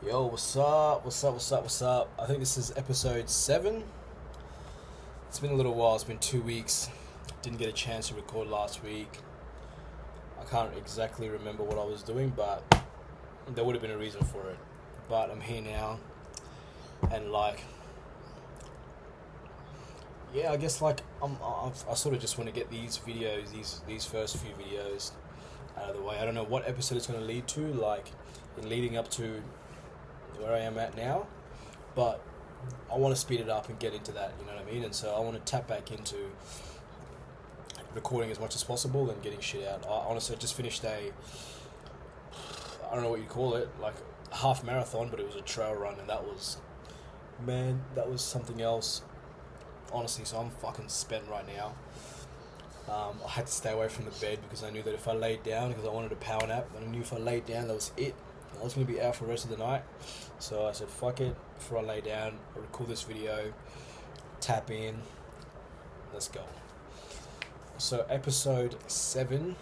Yo, what's up? What's up? I think this is episode 7. It's been a little while, it's been 2 weeks. Didn't get a chance to record last week. I can't exactly remember what I was doing, but there would have been a reason for it. But I'm here now, and I guess I sort of just want to get these videos, these first few videos out of the way. I don't know what episode it's going to lead to, in leading up to where I am at now, but I want to speed it up and get into that, you know what I mean? And so I want to tap back into recording as much as possible and getting shit out. I honestly just finished I don't know what you call it, like a half marathon, but it was a trail run, and that was something else, honestly. So I'm fucking spent right now. I had to stay away from the bed because I knew that if I laid down, because I wanted a power nap, and I knew if I laid down, that was it. I was going to be out for the rest of the night. So I said, fuck it. Before I lay down, I'll record this video, tap in, let's go. So episode 7,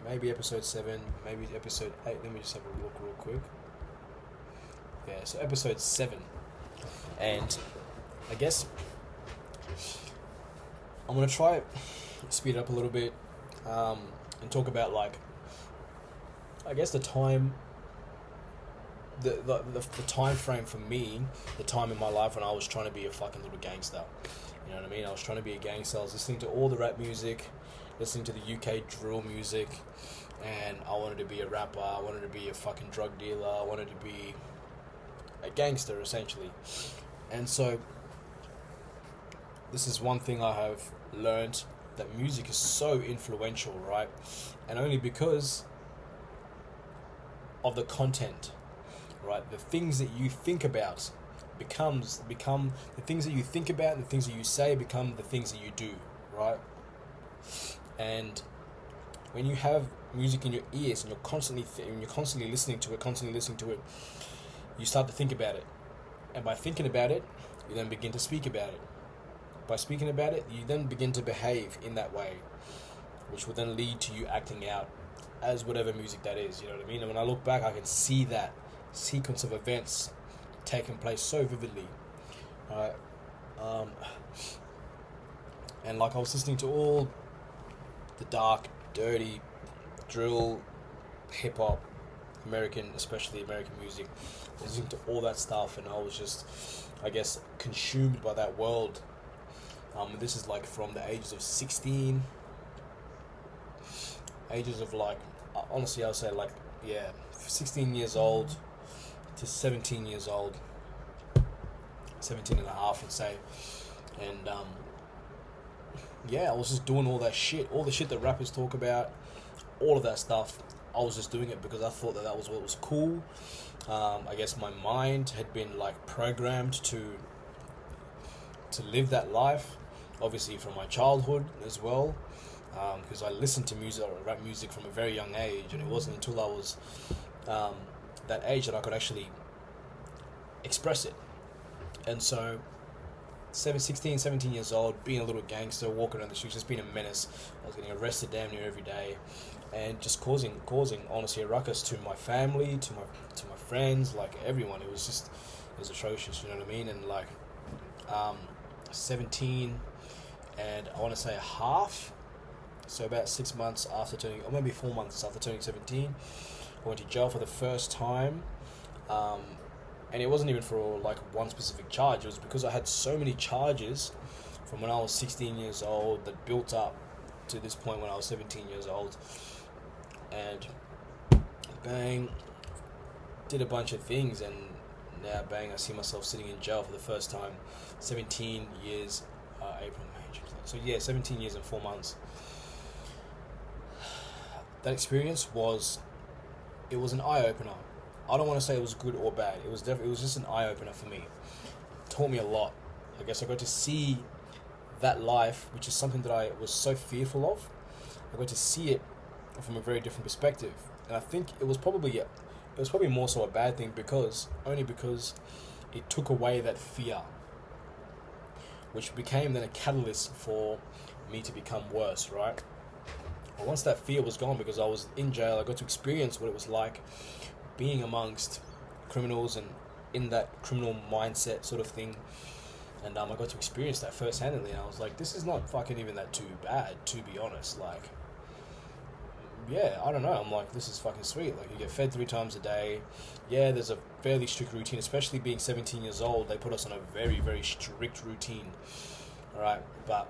maybe episode 7, maybe episode 8. Let me just have a look real quick. Yeah, so episode 7. And I guess I'm going to try speed it up a little bit, and talk about I guess the time, the time frame for me, the time in my life when I was trying to be a fucking little gangster. You know what I mean? I was trying to be a gangster. I was listening to all the rap music, listening to the UK drill music, and I wanted to be a rapper. I wanted to be a fucking drug dealer. I wanted to be a gangster, essentially. And so this is one thing I have learned, that music is so influential, right? And only because of the content, right? The things that you think about become the things that you think about, and the things that you say become the things that you do, right? And when you have music in your ears and you're constantly listening to it, you start to think about it, and by thinking about it, you then begin to speak about it. By speaking about it, you then begin to behave in that way, which will then lead to you acting out as whatever music that is, you know what I mean? And when I look back, I can see that sequence of events taking place so vividly. And I was listening to all the dark, dirty, drill, hip-hop, especially American music, listening to all that stuff, and I was just, I guess, consumed by that world. This is from the ages of 16, honestly I would say 16 years old to 17 years old, 17 and a half, I'd say. And I was just doing all that shit, all the shit that rappers talk about, all of that stuff. I was just doing it because I thought that was what was cool. I guess my mind had been programmed to live that life, obviously from my childhood as well, because I listened to rap music from a very young age, and it wasn't until I was that age that I could actually express it. And so 16, 17 years old, being a little gangster, walking around the streets, just being a menace. I was getting arrested damn near every day, and just causing honestly a ruckus to my family, to my friends, everyone. It was atrocious, you know what I mean? And 17, and I want to say a half, so about 6 months after turning, or maybe 4 months after turning 17, I went to jail for the first time. And it wasn't even for one specific charge. It was because I had so many charges from when I was 16 years old that built up to this point when I was 17 years old. And bang, did a bunch of things, and now bang, I see myself sitting in jail for the first time. 17 years, April, May, June. So 17 years and 4 months. That experience was an eye-opener. I don't want to say it was good or bad. It was just an eye-opener for me. It taught me a lot. I guess I got to see that life, which is something that I was so fearful of. I got to see it from a very different perspective. And I think it was probably more so a bad thing, because it took away that fear, which became then a catalyst for me to become worse, right? But once that fear was gone, because I was in jail, I got to experience what it was like being amongst criminals and in that criminal mindset sort of thing. And I got to experience that first-handedly, and I was like, this is not fucking even that too bad, to be honest. Like, yeah, I don't know. I'm like, this is fucking sweet. Like, you get fed 3 times a day. Yeah, there's a fairly strict routine, especially being 17 years old. They put us on a very, very strict routine. All right, but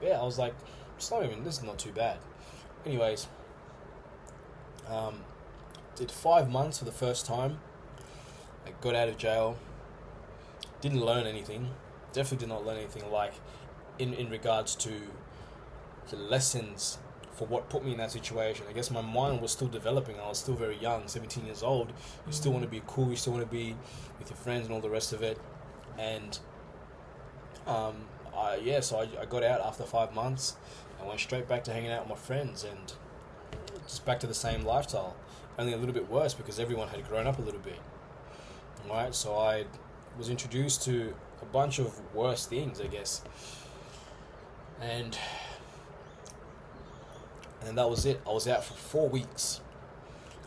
yeah, I was like, this is not too bad. Anyways, did 5 months for the first time. I got out of jail. Didn't learn anything. Definitely did not learn anything, like in regards to the lessons for what put me in that situation. I guess my mind was still developing. I was still very young, 17 years old. You still want to be cool. You still want to be with your friends and all the rest of it. And so I got out after 5 months and went straight back to hanging out with my friends and just back to the same lifestyle. Only a little bit worse because everyone had grown up a little bit. Right, so I was introduced to a bunch of worse things, I guess. And that was it. I was out for 4 weeks.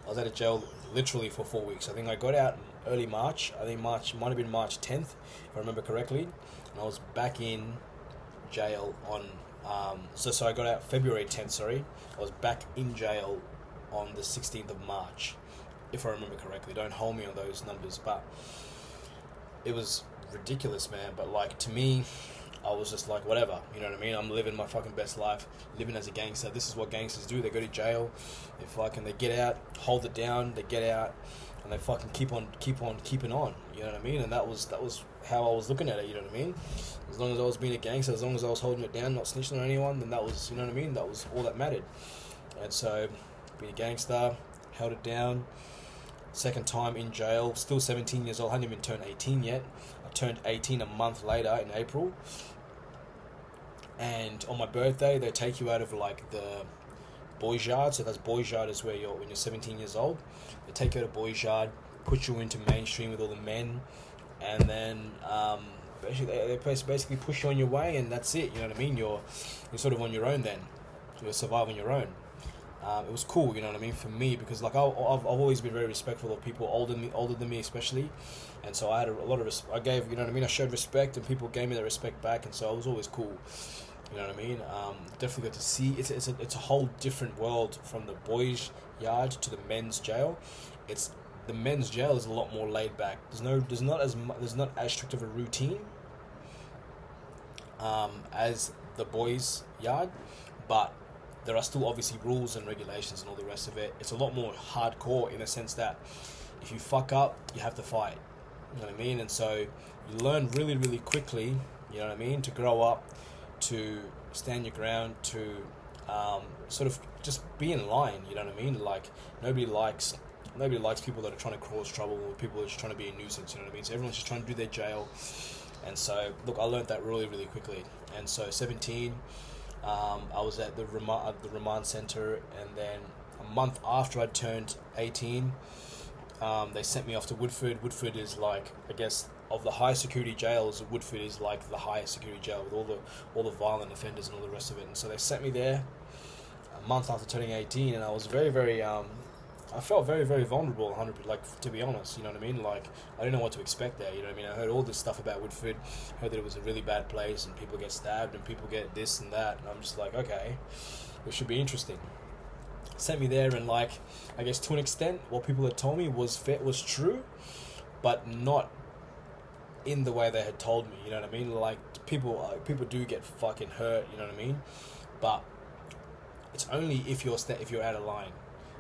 I was out of jail literally for 4 weeks. I think I got out in early March. I think might have been March 10th, if I remember correctly. And I was back in jail on... So I got out February 10th, sorry. I was back in jail on the 16th of March, if I remember correctly. Don't hold me on those numbers, but it was ridiculous, man. But like, to me, I was just like, whatever, you know what I mean? I'm living my fucking best life, living as a gangster. This is what gangsters do. They go to jail, they get out, hold it down, they get out, and they fucking keep on keeping on, you know what I mean? And that was how I was looking at it, you know what I mean? As long as I was being a gangster, as long as I was holding it down, not snitching on anyone, then that was, you know what I mean? That was all that mattered. And so, being a gangster, held it down. Second time in jail, still 17 years old, hadn't even turned 18 yet. I turned 18 a month later in April. And on my birthday, they take you out of like the boys' yard. So that's boys' yard is where when you're 17 years old. They take you out of boys' yard, put you into mainstream with all the men, and then they basically push you on your way, and that's it. You know what I mean? You're sort of on your own then. You'll survive on your own. It was cool, you know what I mean, for me, because like I've always been very respectful of people older than me especially, and so I had a lot of I gave, you know what I mean, I showed respect and people gave me that respect back, and so it was always cool, you know what I mean. Definitely got to see it's a whole different world from the boys' yard to the men's jail. The men's jail is a lot more laid back. There's not as strict of a routine as the boys' yard, but there are still obviously rules and regulations and all the rest of it. It's a lot more hardcore in the sense that if you fuck up, you have to fight. You know what I mean? And so you learn really, really quickly, you know what I mean, to grow up, to stand your ground, to sort of just be in line, you know what I mean? Like, nobody likes people that are trying to cause trouble, or people that are just trying to be a nuisance, you know what I mean? So everyone's just trying to do their jail. And so, look, I learned that really, really quickly. And so 17... I was at the remand center, and then a month after I turned 18, they sent me off to Woodford. Woodford is like, I guess, of the high security jails, Woodford is like the highest security jail with all the violent offenders and all the rest of it. And so they sent me there a month after turning 18, and I was very, very I felt very, very vulnerable, 100%, like, to be honest, you know what I mean? Like, I didn't know what to expect there, you know what I mean? I heard all this stuff about Woodford, heard that it was a really bad place, and people get stabbed, and people get this and that, and I'm just like, okay, it should be interesting. Sent me there, and like, I guess to an extent, what people had told me was true, but not in the way they had told me, you know what I mean? Like, people do get fucking hurt, you know what I mean? But it's only if you're out of line.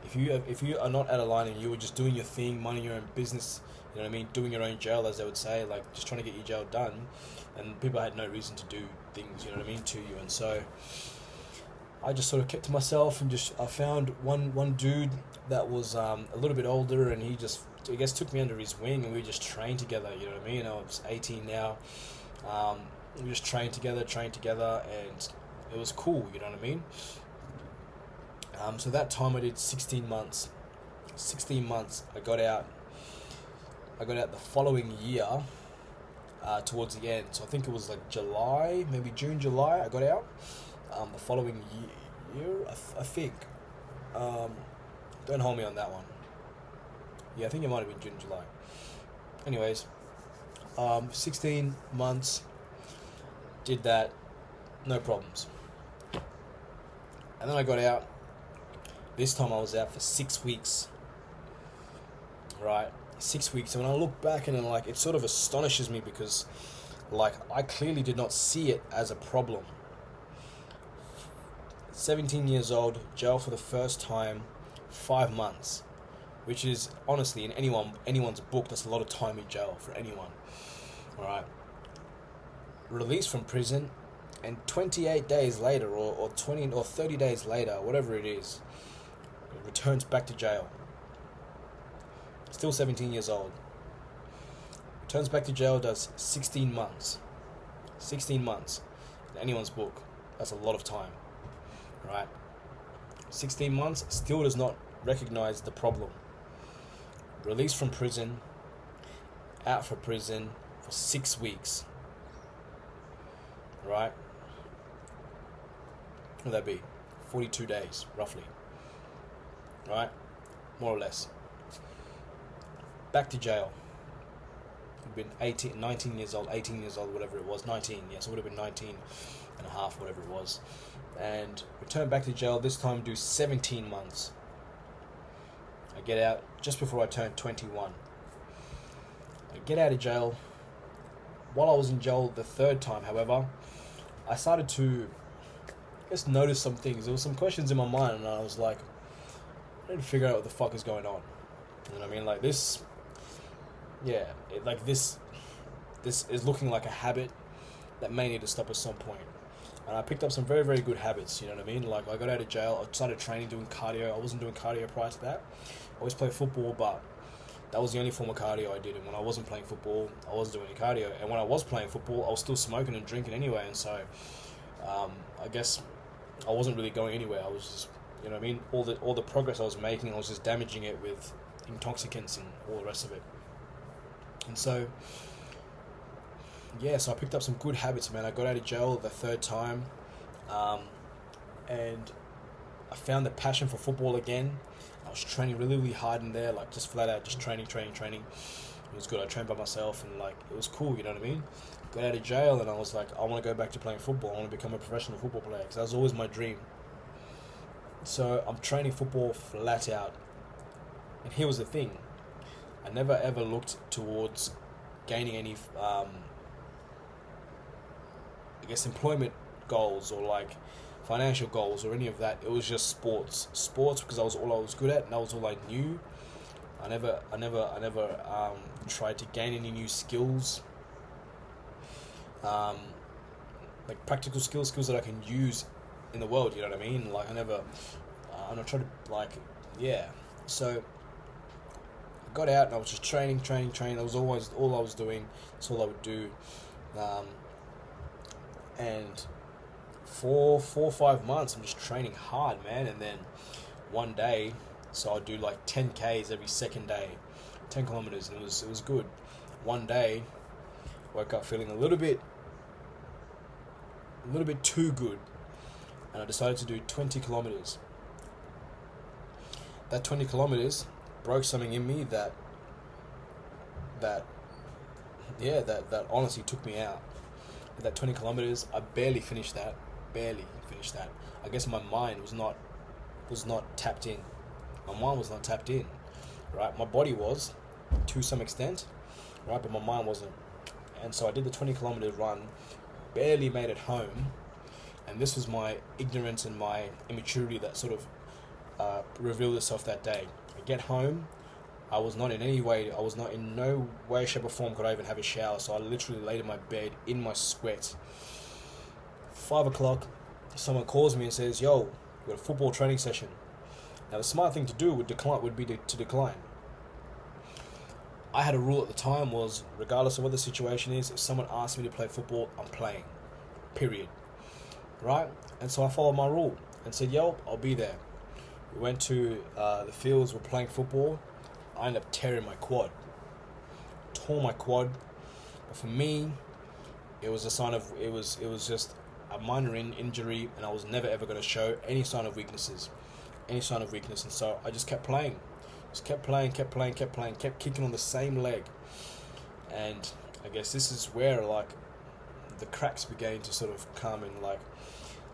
If you are not out of line and you were just doing your thing, minding your own business, you know what I mean, doing your own jail, as they would say, like just trying to get your jail done, and people had no reason to do things, you know what I mean, to you. And so I just sort of kept to myself, and I found one dude that was a little bit older, and he just, I guess, took me under his wing, and we just trained together, you know what I mean. I was 18 now. We just trained together, and it was cool, you know what I mean. So that time I did 16 months. 16 months. I got out the following year, towards the end. So I think it was like July, maybe June, July, I got out. The following year, I think. Don't hold me on that one. Yeah, I think it might have been June, July. Anyways, 16 months, did that, no problems. And then I got out. This time I was out for 6 weeks. Right? 6 weeks. And when I look back and then, like, it sort of astonishes me because, like, I clearly did not see it as a problem. 17 years old, jail for the first time, 5 months. Which is, honestly, in anyone's book, that's a lot of time in jail for anyone. Alright? Released from prison, and 28 days later, or 20 or 30 days later, whatever it is, returns back to jail. Still 17 years old. Returns back to jail, does 16 months. 16 months. In anyone's book, that's a lot of time. Right? 16 months, still does not recognize the problem. Released from prison, out for prison for 6 weeks. Right? What would that be? 42 days, roughly. Right? More or less. Back to jail. He'd been 19 years old, 18 years old, whatever it was. 19, yes, it would have been 19 and a half, whatever it was. And return back to jail, this time do 17 months. I get out just before I turn 21. I get out of jail. While I was in jail the third time, however, I started to just notice some things. There were some questions in my mind, and I was like, I need to figure out what the fuck is going on. You know what I mean? Like this, yeah, this is looking like a habit that may need to stop at some point. And I picked up some very, very good habits, you know what I mean? Like, I got out of jail, I started training, doing cardio. I wasn't doing cardio prior to that. I always played football, but that was the only form of cardio I did. And when I wasn't playing football, I wasn't doing any cardio. And when I was playing football, I was still smoking and drinking anyway. And so, I guess I wasn't really going anywhere. I was just, you know what I mean? All the progress I was making, I was just damaging it with intoxicants and all the rest of it. And so, yeah, so I picked up some good habits, man. I got out of jail the third time, and I found the passion for football again. I was training really, really hard in there, like just flat out, just training. It was good. I trained by myself, and like it was cool, you know what I mean? Got out of jail, and I was like, I want to go back to playing football. I want to become a professional football player, because that was always my dream. So I'm training football flat out, and here was the thing: I never ever looked towards gaining any I guess employment goals or like financial goals or any of that. It was just sports because that was all I was good at, and that was all I knew. I never tried to gain any new skills, like practical skills that I can use in the world. You know what I mean? Like I tried to like, yeah. So I got out and I was just training. That was always all I was doing. That's all I would do. And for 4 or 5 months, I'm just training hard, man. And then one day, so I'd do like 10 Ks every second day, 10 kilometers, and it was good. One day, woke up feeling a little bit too good, and I decided to do 20 kilometers. That 20 kilometers broke something in me that honestly took me out. That 20 kilometers, I barely finished that. I guess my mind was not tapped in. My mind was not tapped in, right? My body was, to some extent, right, but my mind wasn't. And so I did the 20 kilometer run, barely made it home, and this was my ignorance and my immaturity that sort of revealed itself that day. I get home, I was not in no way, shape or form could I even have a shower, so I literally laid in my bed in my sweat. 5 o'clock, someone calls me and says, yo, we've got a football training session. Now the smart thing to do would be to decline. I had a rule at the time was, regardless of what the situation is, if someone asks me to play football, I'm playing. Period. Right? And so I followed my rule and said, yo, I'll be there. We went to the fields, we're playing football. I ended up tearing my quad. Tore my quad. But for me, it was a sign of, it was just a minor injury, and I was never ever going to show any sign of weakness. And so I just kept playing. Just kept playing, kept kicking on the same leg. And I guess this is where like the cracks began to sort of come in. Like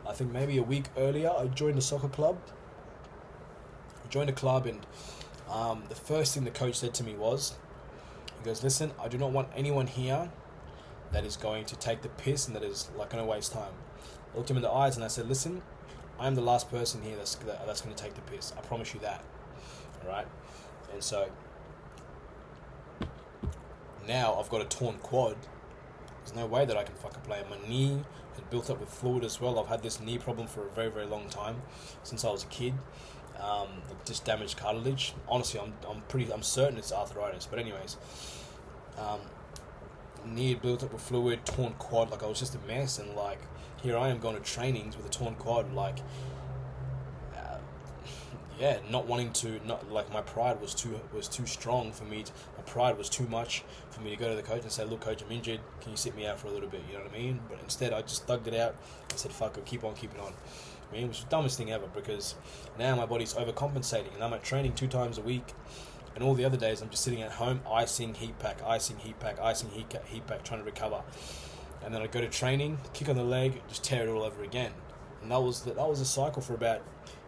I think maybe a week earlier, I joined a soccer club. I joined a club, and the first thing the coach said to me was, he goes, "Listen, I do not want anyone here that is going to take the piss and that is like going to waste time." I looked him in the eyes and I said, "Listen, I'm the last person here that's going to take the piss. I promise you that." All right, and so now I've got a torn quad. There's no way that I can fucking play. My knee had built up with fluid as well. I've had this knee problem for a very, very long time, since I was a kid. Just damaged cartilage. Honestly, I'm certain it's arthritis. But anyways, knee had built up with fluid, torn quad. Like I was just a mess, and like here I am going to trainings with a torn quad. Like, not wanting to, not like my pride was too strong for me. My pride was too much for me to go to the coach and say, "Look, coach, I'm injured. Can you sit me out for a little bit?" You know what I mean? But instead, I just thugged it out. I said, "Fuck it, keep on keeping on." I mean, it was the dumbest thing ever, because now my body's overcompensating, and I'm at training 2 times a week, and all the other days I'm just sitting at home icing heat pack, trying to recover. And then I go to training, kick on the leg, just tear it all over again. And that was a cycle for about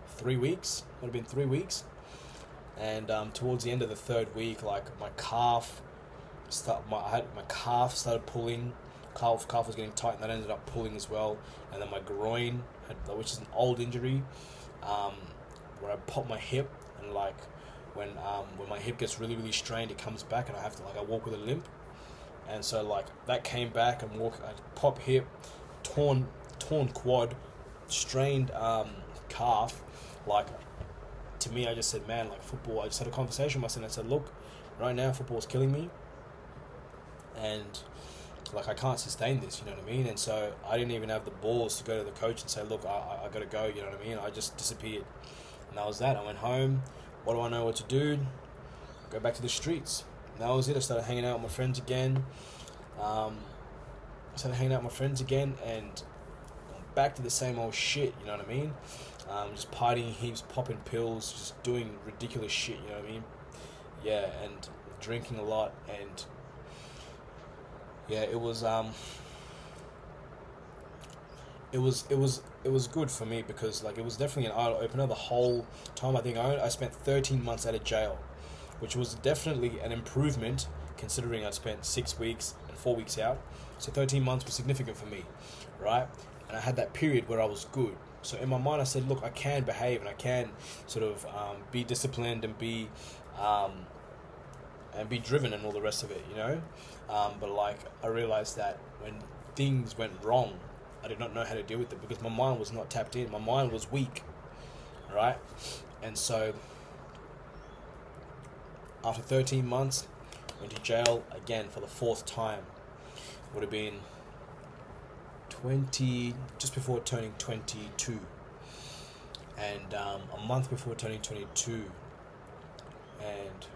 3 weeks. Would have been 3 weeks. And towards the end of the 3rd week, like my calf started pulling. Calf was getting tight, and that ended up pulling as well. And then my groin, which is an old injury, where I popped my hip, and like when my hip gets really, really strained, it comes back, and I walk with a limp. And so like that came back, and I pop hip, torn quad, strained calf. Like, to me, I just said, man, like football. I just had a conversation with myself, and I said, look, right now football's killing me, and like I can't sustain this, you know what I mean? And so I didn't even have the balls to go to the coach and say, look, I gotta go, you know what I mean? I just disappeared, and that was that. I went home. What do I know what to do? Go back to the streets. And that was it. I started hanging out with my friends again. And back to the same old shit, you know what I mean? Just partying heaps, popping pills, just doing ridiculous shit, you know what I mean? Yeah, and drinking a lot, and yeah, it was good for me, because like it was definitely an eye opener. The whole time I spent 13 months out of jail, which was definitely an improvement considering I spent 6 weeks and 4 weeks out. So 13 months was significant for me, right? And I had that period where I was good. So in my mind, I said, look, I can behave, and I can sort of be disciplined and be driven and all the rest of it, you know? But like I realized that when things went wrong, I did not know how to deal with it, because my mind was not tapped in. My mind was weak, right? And so after 13 months, went to jail again for the 4th time. Would have been just before turning 22, and a month before turning 22, and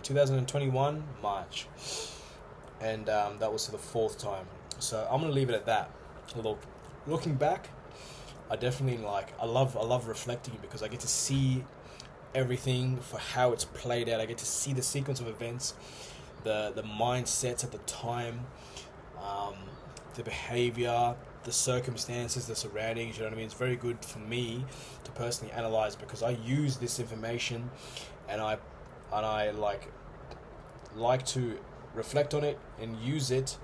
2021 March, and that was for the 4th time. So I'm gonna leave it at that. Looking back, I definitely I love reflecting, because I get to see everything for how it's played out. I get to see the sequence of events, the mindsets at the time, the behavior, the circumstances, the surroundings, you know what I mean? It's very good for me to personally analyze, because I use this information, and I like to reflect on it and use it,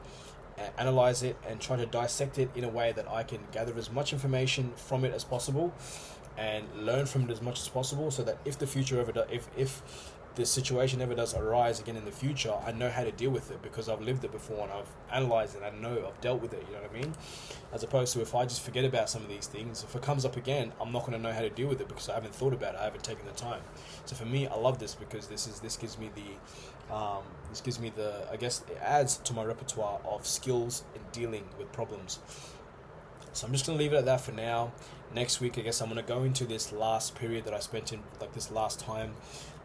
and analyze it, and try to dissect it in a way that I can gather as much information from it as possible, and learn from it as much as possible, so that if the future if this situation ever does arise again in the future, I know how to deal with it, because I've lived it before, and I've analyzed it, I know I've dealt with it, you know what I mean? As opposed to if I just forget about some of these things, if it comes up again, I'm not going to know how to deal with it, because I haven't thought about it, I haven't taken the time. So for me, I love this, because this gives me the I guess it adds to my repertoire of skills in dealing with problems. So I'm just going to leave it at that for now. Next week, I guess I'm going to go into this last period that I spent in, like this last time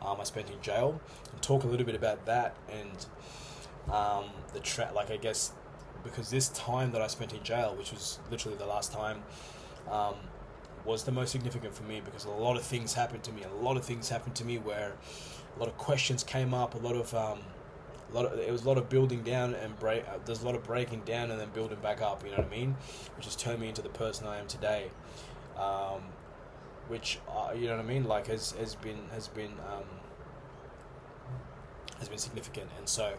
I spent in jail, and talk a little bit about that, and I guess, because this time that I spent in jail, which was literally the last time, was the most significant for me, because a lot of things happened to me where a lot of questions came up, it was a lot of building down and there's a lot of breaking down and then building back up. You know what I mean? Which has turned me into the person I am today. Which you know what I mean? Like has been significant, and so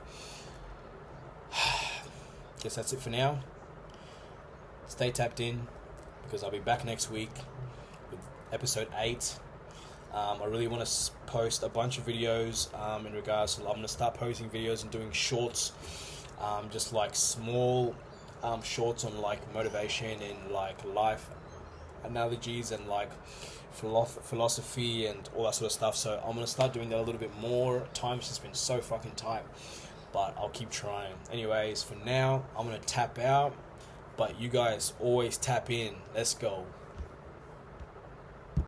guess that's it for now. Stay tapped in, because I'll be back next week with episode 8. I really want to post a bunch of videos in regards to, I'm going to start posting videos and doing shorts, just like small shorts on like motivation and like life analogies and like philosophy and all that sort of stuff. So I'm going to start doing that a little bit more. Time's just been so fucking tight, but I'll keep trying. Anyways, for now, I'm going to tap out, but you guys always tap in. Let's go.